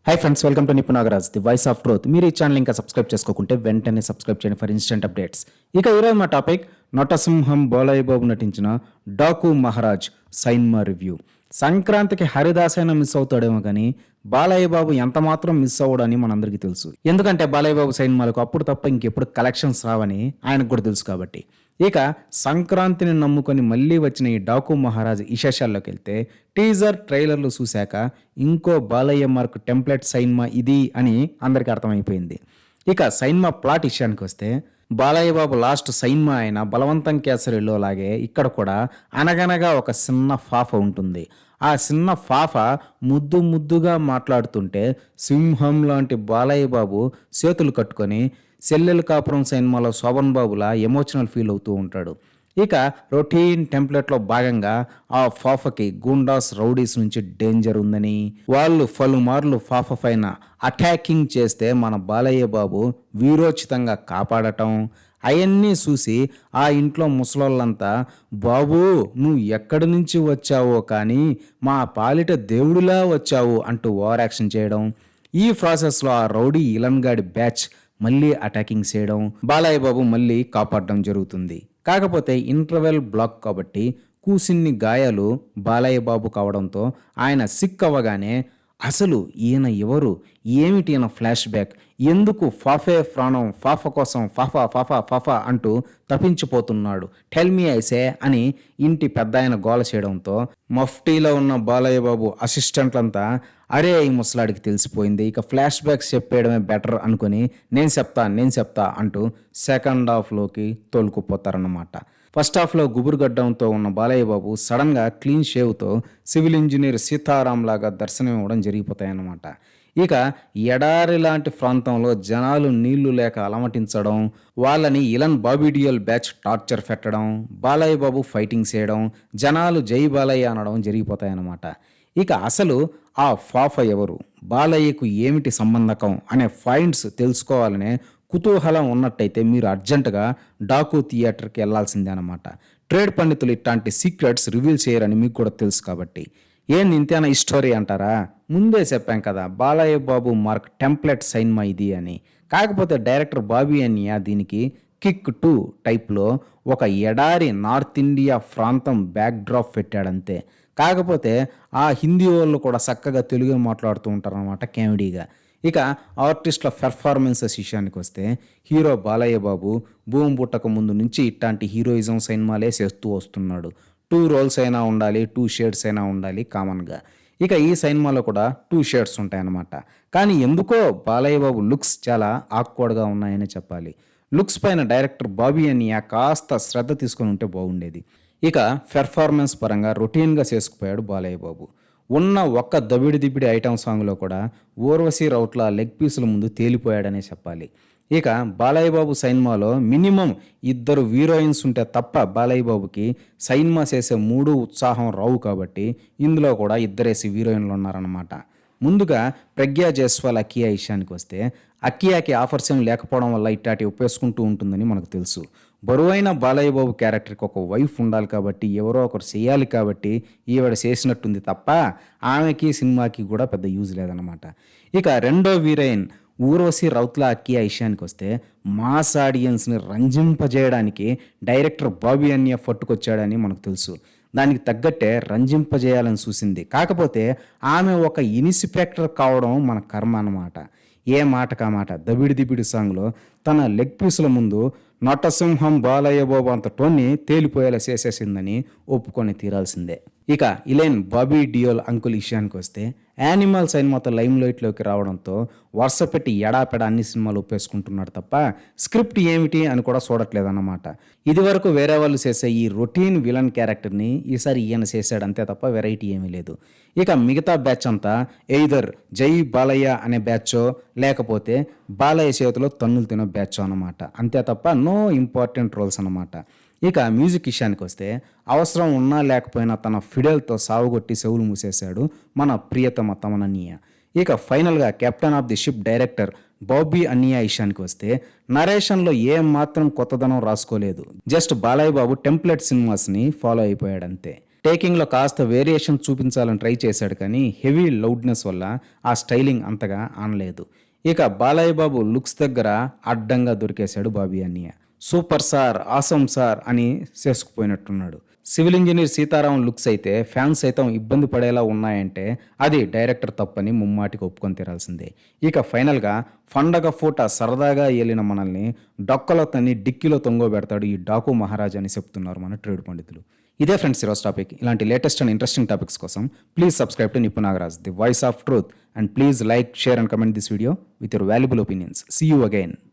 Hi friends, welcome to నిపు Nagaraj, the voice of truth. మీరు ఈ channel ఇంకా సబ్స్క్రైబ్ చేసుకోకుంటే వెంటనే సబ్స్క్రైబ్ చేయండి ఫర్ ఇన్స్టెంట్ అప్డేట్స్. ఇక ఈరోజు మా టాపిక్ నటసింహం బాలయ్య బాబు నటించిన డాకు మహారాజ్ సైన్మా రివ్యూ. సంక్రాంతికి హరిదాస్ అయినా మిస్ అవుతాడేమో కానీ బాలయ్య బాబు ఎంత మాత్రం మిస్ అవ్వడని మనందరికీ తెలుసు. ఎందుకంటే బాలయ్య బాబు సైన్మాలకు అప్పుడు తప్ప ఇంకెప్పుడు కలెక్షన్స్ రావని ఆయనకు కూడా తెలుసు కాబట్టి. ఇక సంక్రాంతిని నమ్ముకొని మళ్ళీ వచ్చిన ఈ డాకు మహారాజ్ విశేషాల్లోకి వెళ్తే టీజర్ ట్రైలర్లు చూశాక ఇంకో బాలయ్య మార్క్ టెంప్లెట్ సైన్మా ఇది అని అందరికీ అర్థమైపోయింది. ఇక సైన్మా ప్లాట్ విషయానికి వస్తే బాలయ్య బాబు లాస్ట్ సైన్మా అయిన బలవంతం కేసరిలో లాగే ఇక్కడ కూడా అనగనగా ఒక చిన్న ఫాఫ ఉంటుంది. ఆ చిన్న ఫాఫ ముద్దు ముద్దుగా మాట్లాడుతుంటే సింహం లాంటి బాలయ్య బాబు చేతులు కట్టుకొని సెల్లెలు కాపురం సినిమాలో శోభన్ బాబులా ఎమోషనల్ ఫీల్ అవుతూ ఉంటాడు. ఇక రొటీన్ టెంప్లెట్లో భాగంగా ఆ ఫాఫకి గూండాస్ రౌడీస్ నుంచి డేంజర్ ఉందని, వాళ్ళు పలుమార్లు ఫాఫ పైన అటాకింగ్ చేస్తే మన బాలయ్య బాబు వీరోచితంగా కాపాడటం, అవన్నీ చూసి ఆ ఇంట్లో ముసలోళ్ళంతా బాబు నువ్వు ఎక్కడి నుంచి వచ్చావో కానీ మా పాలిట దేవుడిలా వచ్చావు అంటూ ఓవర్ యాక్షన్ చేయడం, ఈ ప్రాసెస్లో ఆ రౌడీ ఇలన్గాడి బ్యాచ్ మళ్ళీ అటాకింగ్ చేయడం, బాలయ్య బాబు మళ్ళీ కాపాడడం జరుగుతుంది. కాకపోతే ఇంటర్వెల్ బ్లాక్ కాబట్టి కూసిన్ని గాయాలు బాలయ్య బాబు కావడంతో ఆయన సిక్ అవ్వగానే అసలు ఈయన ఎవరు, ఏమిటి ఈయన ఫ్లాష్ బ్యాక్, ఎందుకు ఫాఫే ప్రాణం, ఫాఫ కోసం ఫాఫా ఫాఫా ఫాఫా అంటూ తప్పించిపోతున్నాడు, టెల్ మీ ఐసే అని ఇంటి పెద్ద ఆయన గోల చేయడంతో మఫ్టీలో ఉన్న బాలయ్య బాబు అసిస్టెంట్లంతా అరే ఈ ముసలాడికి తెలిసిపోయింది, ఇక ఫ్లాష్ బ్యాక్స్ చెప్పేయడమే బెటర్ అనుకుని నేను చెప్తా అంటూ సెకండ్ హాఫ్లోకి తోలుకుపోతారన్నమాట. ఫస్ట్ హాఫ్లో గుబురుగడ్డంతో ఉన్న బాలయ్య బాబు సడన్గా క్లీన్ షేవ్తో సివిల్ ఇంజనీర్ సీతారాం లాగా దర్శనం ఇవ్వడం జరిగిపోతాయన్నమాట. ఇక ఎడారి లాంటి ప్రాంతంలో జనాలు నీళ్లు లేక అలమటించడం, వాళ్ళని ఇలన్ బాబీడియల్ బ్యాచ్ టార్చర్ పెట్టడం, బాలయ్య బాబు ఫైటింగ్ చేయడం, జనాలు జై బాలయ్య అనడం జరిగిపోతాయన్నమాట. ఇక అసలు ఆ ఫాఫ ఎవరు, బాలయ్యకు ఏమిటి సంబంధకం అనే పాయింట్స్ తెలుసుకోవాలనే కుతూహలం ఉన్నట్టయితే మీరు అర్జెంటుగా డాకు థియేటర్కి వెళ్లాల్సిందే అనమాట. ట్రేడ్ పండితులు ఇట్లాంటి సీక్రెట్స్ రివీల్ చేయరని మీకు కూడా తెలుసు కాబట్టి. ఏంది ఇంతేనా ఈ స్టోరీ అంటారా? ముందే చెప్పాం కదా బాలయ్య బాబు మార్క్ టెంప్లెట్ సైన్మా ఇది అని. కాకపోతే డైరెక్టర్ బాబీ అన్య దీనికి కిక్ 2 టైప్లో ఒక ఎడారి నార్త్ ఇండియా ప్రాంతం బ్యాక్ డ్రాప్ పెట్టాడంతే. కాకపోతే ఆ హిందీ వాళ్ళు కూడా చక్కగా తెలుగు మాట్లాడుతూ ఉంటారు అన్నమాట కామెడీగా. ఇక ఆర్టిస్టుల పెర్ఫార్మెన్సెస్ విషయానికి వస్తే హీరో బాలయ్య బాబు భూమి పుట్టక ముందు నుంచి ఇట్లాంటి హీరోయిజం సినిమాలే చేస్తూ వస్తున్నాడు. 2 రోల్స్ అయినా ఉండాలి, 2 షేడ్స్ అయినా ఉండాలి కామన్గా. ఇక ఈ సినిమాలో కూడా 2 షేడ్స్ ఉంటాయన్నమాట. కానీ ఎందుకో బాలయ్య బాబు లుక్స్ చాలా ఆక్వర్డ్గా ఉన్నాయని చెప్పాలి. లుక్స్ పైన డైరెక్టర్ బాబీ అన్య కాస్త శ్రద్ధ తీసుకొని ఉంటే బాగుండేది. ఇక పెర్ఫార్మెన్స్ పరంగా రొటీన్గా చేసుకుపోయాడు బాలయ్య బాబు. ఉన్న ఒక్క దబిడి దిబిడి ఐటమ్ సాంగ్లో కూడా ఊర్వశి రౌట్ల లెగ్ పీసుల ముందు తేలిపోయాడనే చెప్పాలి. ఇక బాలయ్య బాబు సైన్మాలో మినిమం 2 హీరోయిన్స్ ఉంటే తప్ప బాలయ్య బాబుకి సైన్మా చేసే 3 ఉత్సాహం రావు కాబట్టి ఇందులో కూడా 2 హీరోయిన్లు ఉన్నారన్నమాట. ముందుగా ప్రజ్ఞా జైస్వాల్ అక్కియా విషయానికి వస్తే అక్కియాకి ఆఫర్స్ ఏం లేకపోవడం వల్ల ఇట్లాంటి ఒప్పేసుకుంటూ ఉంటుందని మనకు తెలుసు. బరువైన బాలయ్య బాబు క్యారెక్టర్కి ఒక వైఫ్ ఉండాలి కాబట్టి ఎవరో ఒకరు చేయాలి కాబట్టి ఈవిడ చేసినట్టుంది తప్ప ఆమెకి సినిమాకి కూడా పెద్ద యూజ్ లేదనమాట. ఇక రెండో హీరోయిన్ ఊర్వశి రౌత్ల అక్కియా విషయానికి వస్తే మాస్ ఆడియన్స్ని రంజింపజేయడానికి డైరెక్టర్ బాబీ అన్య పట్టుకొచ్చాడని మనకు తెలుసు. దానికి తగ్గట్టే రంజింపజేయాలని చూసింది. కాకపోతే ఆమె ఒక ఇన్స్పెక్టర్ కావడం మన కర్మ అన్నమాట. ఏ మాట కామాట దబిడి దిబిడి సాంగ్లో తన లెగ్ పీసుల ముందు నటసింహం బాలయ్య బాబు అంత టోన్ని తేలిపోయేలా చేసేసిందని ఒప్పుకొని తీరాల్సిందే. ఇక ఇలైన్ బాబీ డియోల్ అంకుల్ విషయానికి వస్తే యానిమల్ సినిమాతో లైమ్ లైట్లోకి రావడంతో వరుస పెట్టి ఎడాపెడా అన్ని సినిమాలు ఒప్పేసుకుంటున్నాడు తప్ప స్క్రిప్ట్ ఏమిటి అని కూడా చూడట్లేదన్నమాట. ఇది వరకు వేరే వాళ్ళు చేసే ఈ రొటీన్ విలన్ క్యారెక్టర్ని ఈసారి ఈయన చేశాడు అంతే తప్ప వెరైటీ ఏమీ లేదు. ఇక మిగతా బ్యాచ్ అంతా ఎయిదర్ జై బాలయ్య అనే బ్యాచో లేకపోతే బాలయ్య చేతిలో తన్నులు తినే బ్యాచో అన్నమాట. అంతే తప్ప నో ఇంపార్టెంట్ రోల్స్ అన్నమాట. ఇక మ్యూజిక్ విషయానికి వస్తే అవసరం ఉన్నా లేకపోయినా తన ఫిడెల్తో సావుగొట్టి చెవులు మూసేశాడు మన ప్రియతమ తమనన్నయ్య. ఇక ఫైనల్గా captain of the ship director Bobby అన్య విషయానికి వస్తే నరేషన్లో ఏం మాత్రం కొత్తదనం రాసుకోలేదు. Just Balayya Babu template సినిమాస్ని follow అయిపోయాడంతే. టేకింగ్లో కాస్త వేరియేషన్ చూపించాలని ట్రై చేశాడు కానీ హెవీ లౌడ్నెస్ వల్ల ఆ స్టైలింగ్ అంతగా ఆనలేదు. ఇక బాలయ్య బాబు లుక్స్ దగ్గర అడ్డంగా దొరికేశాడు బాబీ అన్నయ్య. సూపర్ సార్, ఆసమ్ సార్ అని చేసుకుపోయినట్టున్నాడు. సివిల్ ఇంజనీర్ సీతారాం లుక్స్ అయితే ఫ్యాన్స్ సైతం ఇబ్బంది పడేలా ఉన్నాయంటే అది డైరెక్టర్ తప్పని ముమ్మాటికి ఒప్పుకొని తీరాల్సిందే. ఇక ఫైనల్గా పండగ పూట సరదాగా ఏలిన మనల్ని డొక్కలో తన్ని డిక్కీలో తొంగోబెడతాడు ఈ డాకు మహారాజ్ అని చెప్తున్నారు మన ట్రేడ్ పండితులు. ఇదే ఫ్రెండ్స్ ఈరోజు టాపిక్. ఇలాంటి లేటెస్ట్ అండ్ ఇంట్రెస్టింగ్ టాపిక్స్ కోసం please subscribe to Nippu Nagaraj, the voice of truth, and please like, share and comment this video with your valuable opinions. See you again.